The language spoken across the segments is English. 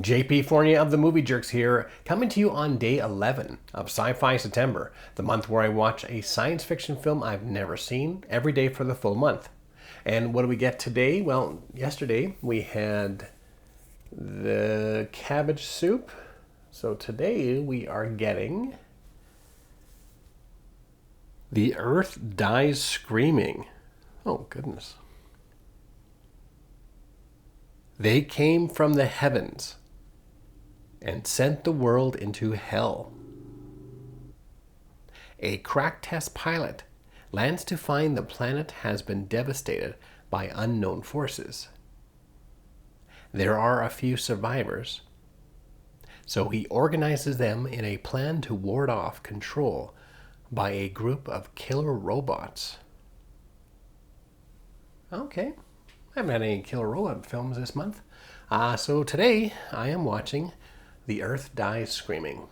JP Fournier of the Movie Jerks here, coming to you on day 11 of Sci-Fi September, the month where I watch a science fiction film I've never seen every day for the full month. And what do we get today? Well, yesterday we had the cabbage soup. So today we are getting The Earth Dies Screaming. Oh, goodness. They came from the heavens and sent the world into hell. A crack test pilot lands to find the planet has been devastated by unknown forces. There are a few survivors, so he organizes them in a plan to ward off control by a group of killer robots. Okay, I haven't had any killer robot films this month. So today I am watching The Earth Dies Screaming.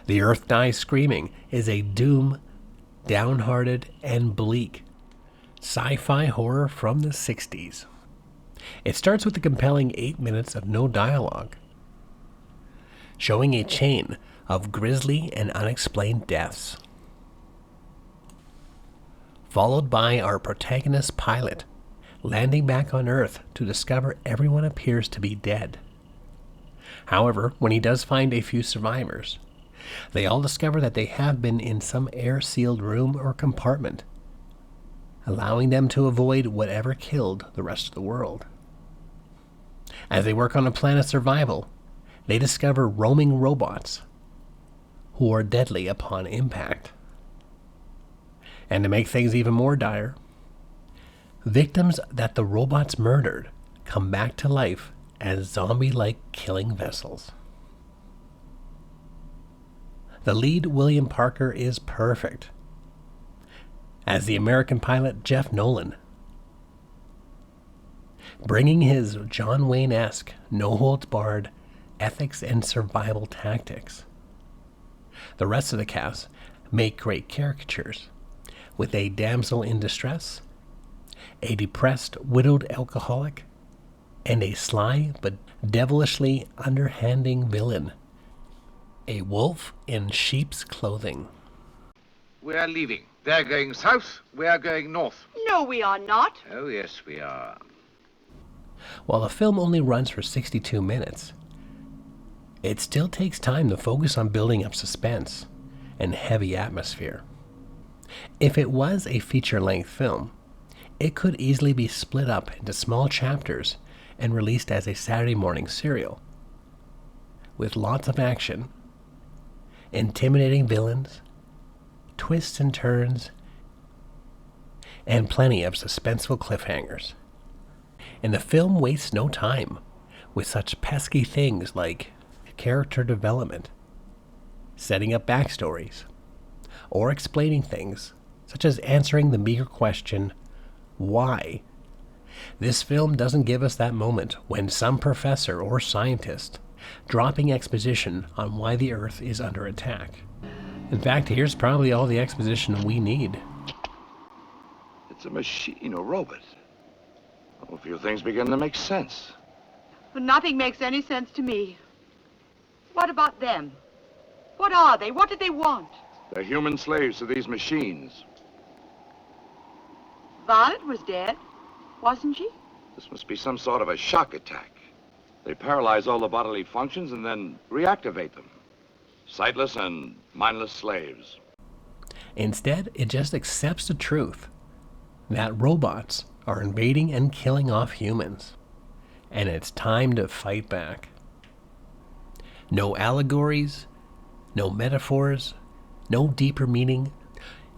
The Earth Dies Screaming is a doom, downhearted, and bleak sci-fi horror from the 60s. It starts with a compelling 8 minutes of no dialogue, showing a chain of grisly and unexplained deaths, followed by our protagonist pilot landing back on Earth to discover everyone appears to be dead. However, when he does find a few survivors, they all discover that they have been in some air-sealed room or compartment, allowing them to avoid whatever killed the rest of the world. As they work on a plan of survival, they discover roaming robots who are deadly upon impact. And to make things even more dire, victims that the robots murdered come back to life as zombie-like killing vessels. The lead, William Parker, is perfect as the American pilot Jeff Nolan, bringing his John Wayne-esque, no-holds-barred ethics and survival tactics. The rest of the cast make great caricatures, with a damsel in distress, a depressed, widowed alcoholic, and a sly but devilishly underhanding villain, a wolf in sheep's clothing. We are leaving. They're going south, we are going north. No, we are not. Oh, yes, we are. While the film only runs for 62 minutes, it still takes time to focus on building up suspense and heavy atmosphere. If it was a feature-length film, it could easily be split up into small chapters and released as a Saturday morning serial, with lots of action, intimidating villains, twists and turns, and plenty of suspenseful cliffhangers. And the film wastes no time with such pesky things like character development, setting up backstories, or explaining things such as answering the meager question, why? This film doesn't give us that moment when some professor or scientist dropping exposition on why the Earth is under attack. In fact, here's probably all the exposition we need. It's a machine, a robot. A few things begin to make sense. But nothing makes any sense to me. What about them? What are they? What did they want? They're human slaves to these machines. Violet was dead, wasn't she? This must be some sort of a shock attack. They paralyze all the bodily functions and then reactivate them. Sightless and mindless slaves. Instead, it just accepts the truth that robots are invading and killing off humans, and it's time to fight back. No allegories, no metaphors, no deeper meaning,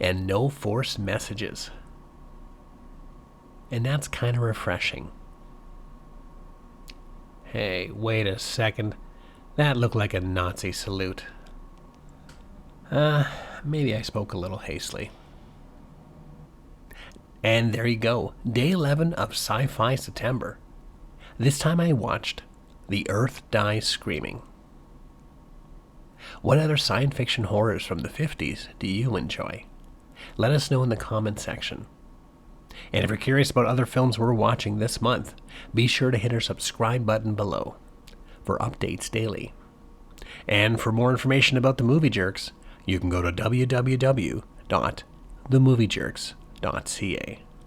and no forced messages. And that's kind of refreshing. Hey, wait a second. That looked like a Nazi salute. Maybe I spoke a little hastily. And there you go, day 11 of Sci-Fi September. This time I watched The Earth Dies Screaming. What other science fiction horrors from the 50s do you enjoy? Let us know in the comment section. And if you're curious about other films we're watching this month, be sure to hit our subscribe button below. for updates daily. And for more information about the Movie Jerks, you can go to www.themoviejerks.ca.